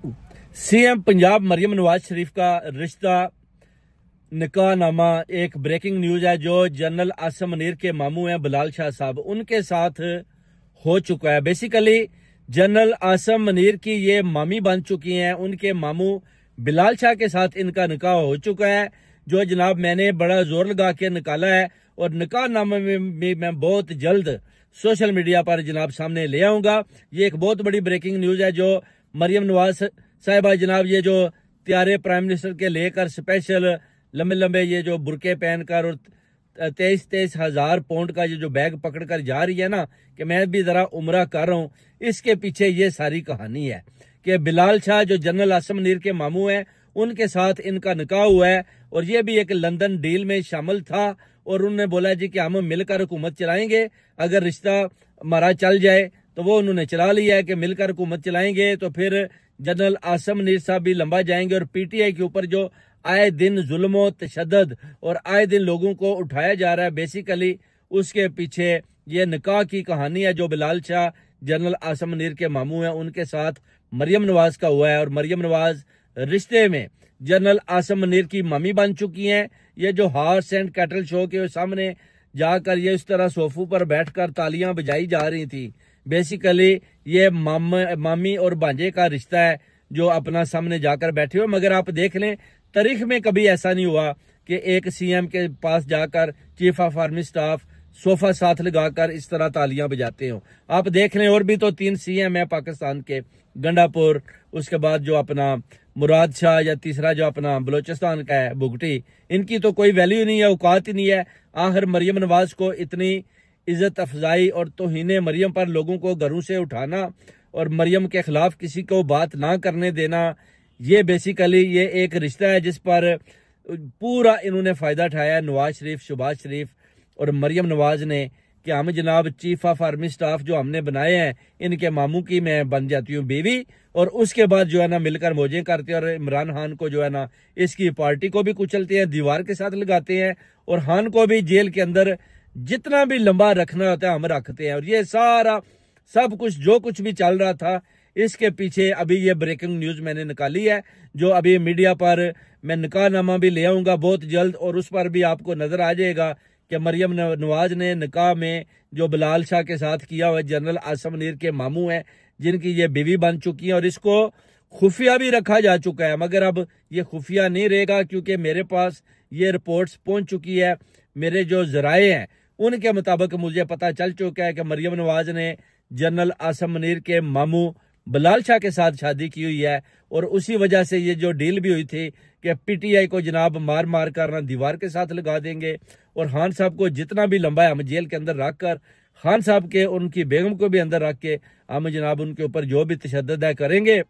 CM Punjab Maryam Nawaz Sharif का रिश्ता निकाहनामा एक ब्रेकिंग न्यूज है जो जनरल आसम मुनीर के मामू हैं बिलाल शाह साहब, उनके साथ हो चुका है। बेसिकली जनरल आसम मुनीर की ये मामी बन चुकी हैं, उनके मामू बिलाल शाह के साथ इनका निकाह हो चुका है, जो जनाब मैंने बड़ा जोर लगा के निकाला है। और निकाहनामे में भी मैं बहुत जल्द सोशल मीडिया पर जनाब सामने ले आऊंगा। ये एक बहुत बड़ी ब्रेकिंग न्यूज है जो मरियम नवाज साहिबा जनाब ये जो त्यारे प्राइम मिनिस्टर के लेकर स्पेशल लंबे लंबे ये जो बुरके पहनकर और 23 हजार पाउंड का ये जो बैग पकड़कर जा रही है ना, कि मैं भी जरा उम्रा कर रहा हूँ, इसके पीछे ये सारी कहानी है कि बिलाल शाह जो जनरल आसम मुनीर के मामू हैं उनके साथ इनका निकाह हुआ है। और ये भी एक लंदन डील में शामिल था और उन्होंने बोला जी कि हम मिलकर हुकूमत चलाएंगे, अगर रिश्ता हमारा चल जाए तो वो उन्होंने चला लिया है कि मिलकर हुकूमत चलाएंगे तो फिर जनरल आसम मुनीर साहब भी लंबा जाएंगे। और पीटीआई के ऊपर जो आए दिन जुल्म तशद्दुद और आए दिन लोगों को उठाया जा रहा है, बेसिकली उसके पीछे ये निकाह की कहानी है जो बिलाल शाह जनरल आसम मुनीर के मामू हैं उनके साथ मरियम नवाज का हुआ है। और मरियम नवाज रिश्ते में जनरल आसम मुनीर की मामी बन चुकी हैं। ये जो हॉर्स एंड कैटल शो के सामने जाकर ये इस तरह सोफों पर बैठकर तालियां बजाई जा रही थी, बेसिकली ये मामी और भांजे का रिश्ता है जो अपना सामने जाकर बैठे हुए। मगर आप देख लें तारीख में कभी ऐसा नहीं हुआ कि एक सीएम के पास जाकर chief of army staff sofa साथ लगाकर इस तरह तालियां बजाते हो। आप देख लें और भी तो 3 सीएम है पाकिस्तान के, गंडापुर, उसके बाद जो अपना मुराद शाह, या तीसरा जो अपना बलोचिस्तान का है बुगटी, इनकी तो कोई वैल्यू नहीं है, औकात ही नहीं है। आखिर मरियम नवाज को इतनी इज्जत अफजाई और तौहीन मरियम पर लोगों को घरों से उठाना और मरियम के खिलाफ किसी को बात ना करने देना, ये बेसिकली ये एक रिश्ता है जिस पर पूरा इन्होंने फायदा उठाया नवाज शरीफ, शहबाज शरीफ और मरियम नवाज ने, कि हम जनाब चीफ ऑफ आर्मी स्टाफ जो हमने बनाए हैं इनके मामू की मैं बन जाती हूँ बीवी, और उसके बाद जो है ना मिलकर मौजें करते हैं और इमरान खान को जो है ना इसकी पार्टी को भी कुचलते हैं, दीवार के साथ लगाते हैं, और खान को भी जेल के अंदर जितना भी लंबा रखना होता है हम रखते हैं। और ये सारा सब कुछ जो कुछ भी चल रहा था इसके पीछे अभी ये ब्रेकिंग न्यूज मैंने निकाली है जो अभी मीडिया पर मैं निकाहनामा भी ले आऊंगा बहुत जल्द, और उस पर भी आपको नजर आ जाएगा कि मरियम नवाज ने निकाह में जो बिलाल शाह के साथ किया हुआ जनरल आसम मुनीर के मामू हैं जिनकी ये बीवी बन चुकी है, और इसको खुफिया भी रखा जा चुका है। मगर अब ये खुफिया नहीं रहेगा क्योंकि मेरे पास ये रिपोर्ट्स पहुंच चुकी है, मेरे जो जराए हैं उनके मुताबिक मुझे पता चल चुका है कि मरियम नवाज ने जनरल आसम मुनीर के मामू बिलाल शाह के साथ शादी की हुई है। और उसी वजह से ये जो डील भी हुई थी कि पीटीआई को जनाब मार मार कर ना दीवार के साथ लगा देंगे, और खान साहब को जितना भी लंबा है हम जेल के अंदर रख कर खान साहब के उनकी बेगम को भी अंदर रख के हम जनाब उनके ऊपर जो भी तशद्दुद है करेंगे।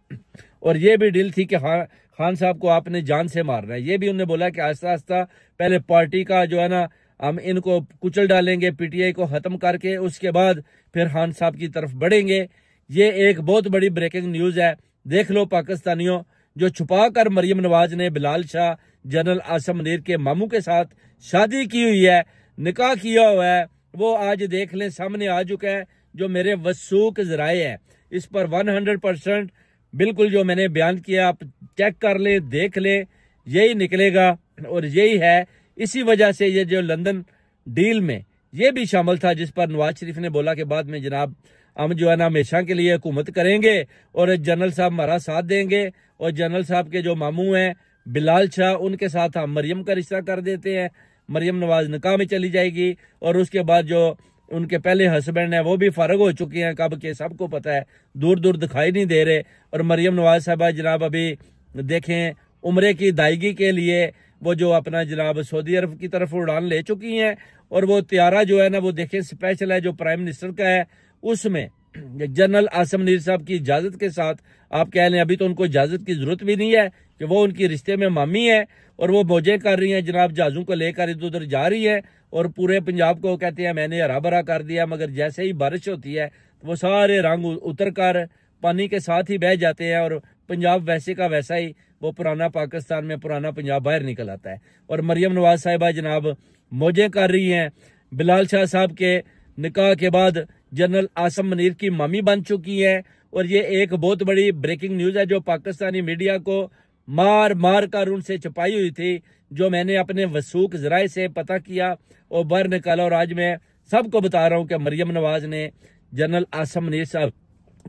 और ये भी डील थी कि खान साहब को आपने जान से मारना है। ये भी उन्होंने बोला कि आस्ता आस्ता पहले पार्टी का जो है ना हम इनको कुचल डालेंगे, पीटीआई को खत्म करके उसके बाद फिर खान साहब की तरफ बढ़ेंगे। ये एक बहुत बड़ी ब्रेकिंग न्यूज है। देख लो पाकिस्तानियों, जो छुपा कर मरियम नवाज ने बिलाल शाह जनरल आसम मुनीर के मामू के साथ शादी की हुई है, निकाह किया हुआ है, वो आज देख लें सामने आ चुका है। जो मेरे वसूक जराए हैं इस पर 100% बिल्कुल जो मैंने बयान किया आप चेक कर लें, देख लें, यही निकलेगा। और यही है, इसी वजह से ये जो लंदन डील में ये भी शामिल था जिस पर नवाज शरीफ ने बोला कि बाद में जनाब हम जो है ना हमेशा के लिए हुकूमत करेंगे और जनरल साहब हमारा साथ देंगे, और जनरल साहब के जो मामू हैं बिलाल शाह उनके साथ हम मरियम का रिश्ता कर देते हैं, मरियम नवाज निकाह में चली जाएगी, और उसके बाद जो उनके पहले हस्बैंड है वो भी फारग हो चुके हैं कब के सबको पता है, दूर दूर दिखाई नहीं दे रहे। और मरियम नवाज साहबा जनाब अभी देखें उम्रे की अदायगी के लिए वो जो अपना जनाब सऊदी अरब की तरफ उड़ान ले चुकी हैं, और वो त्यारा जो है ना वो देखें स्पेशल है जो प्राइम मिनिस्टर का है, उसमें जनरल आसम मुनीर साहब की इजाजत के साथ, आप कह लें अभी तो उनको इजाजत की जरूरत भी नहीं है कि वो उनकी रिश्ते में मामी है, और वो मौजें कर रही हैं जनाब, जहाजों को लेकर इधर उधर जा रही है, और पूरे पंजाब को कहते हैं मैंने हरा भरा कर दिया। मगर जैसे ही बारिश होती है तो वो सारे रंग उतर कर पानी के साथ ही बह जाते हैं, और पंजाब वैसे का वैसा ही वो पुराना पाकिस्तान में पुराना पंजाब बाहर निकल आता है। और मरियम नवाज साहिबा जनाब मौजें कर रही हैं, बिलाल शाह साहब के निकाह के बाद जनरल आसम मुनीर की मामी बन चुकी है, और ये एक बहुत बड़ी ब्रेकिंग न्यूज है जो पाकिस्तानी मीडिया को मार मार कर उनसे छुपाई हुई थी, जो मैंने अपने वसूख जराए से पता किया और बाहर निकाला। और आज मैं सबको बता रहा हूं कि मरियम नवाज ने जनरल आसिम मुनीर साहब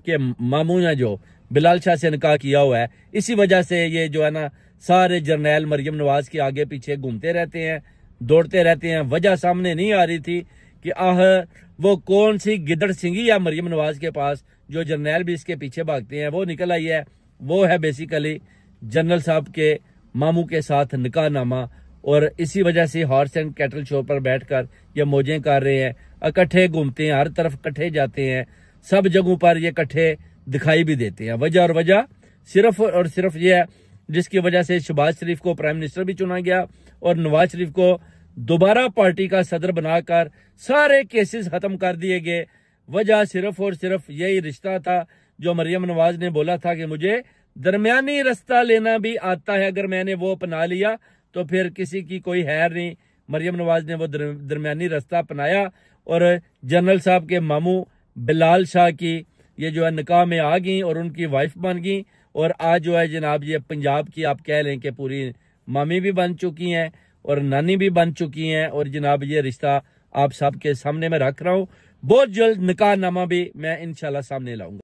के मामू ने जो बिलाल शाह से निकाह किया हुआ है, इसी वजह से ये जो है ना सारे जर्नैल मरियम नवाज के आगे पीछे घूमते रहते हैं, दौड़ते रहते हैं। वजह सामने नहीं आ रही थी कि वो कौन सी गिदड़ सिंगी है मरियम नवाज के पास जो जर्नैल भी इसके पीछे भागते हैं। वो निकल आई है, वो है बेसिकली जनरल साहब के मामू के साथ निकाहनामा। और इसी वजह से हॉर्स एंड कैटल शो पर बैठकर ये मौजें कर रहे हैं, इकट्ठे घूमते हैं, हर तरफ इकट्ठे जाते हैं, सब जगहों पर ये इकट्ठे दिखाई भी देते हैं। वजह सिर्फ और सिर्फ ये है जिसकी वजह से शहबाज शरीफ को प्राइम मिनिस्टर भी चुना गया और नवाज शरीफ को दोबारा पार्टी का सदर बनाकर सारे केसेस खत्म कर दिए गए। वजह सिर्फ और सिर्फ यही रिश्ता था जो मरियम नवाज ने बोला था कि मुझे दरमियानी रास्ता लेना भी आता है, अगर मैंने वो अपना लिया तो फिर किसी की कोई हैर नहीं। मरियम नवाज ने वो दरमियानी रास्ता अपनाया और जनरल साहब के मामू बिलाल शाह की ये जो है निकाह में आ गई और उनकी वाइफ बन गई। और आज जो है जनाब ये पंजाब की आप कह लें कि पूरी मामी भी बन चुकी हैं और नानी भी बन चुकी हैं। और जनाब ये रिश्ता आप सबके सामने में रख रहा हूँ। बहुत जल्द निकाहनामा भी मैं इंशाल्लाह सामने लाऊंगा।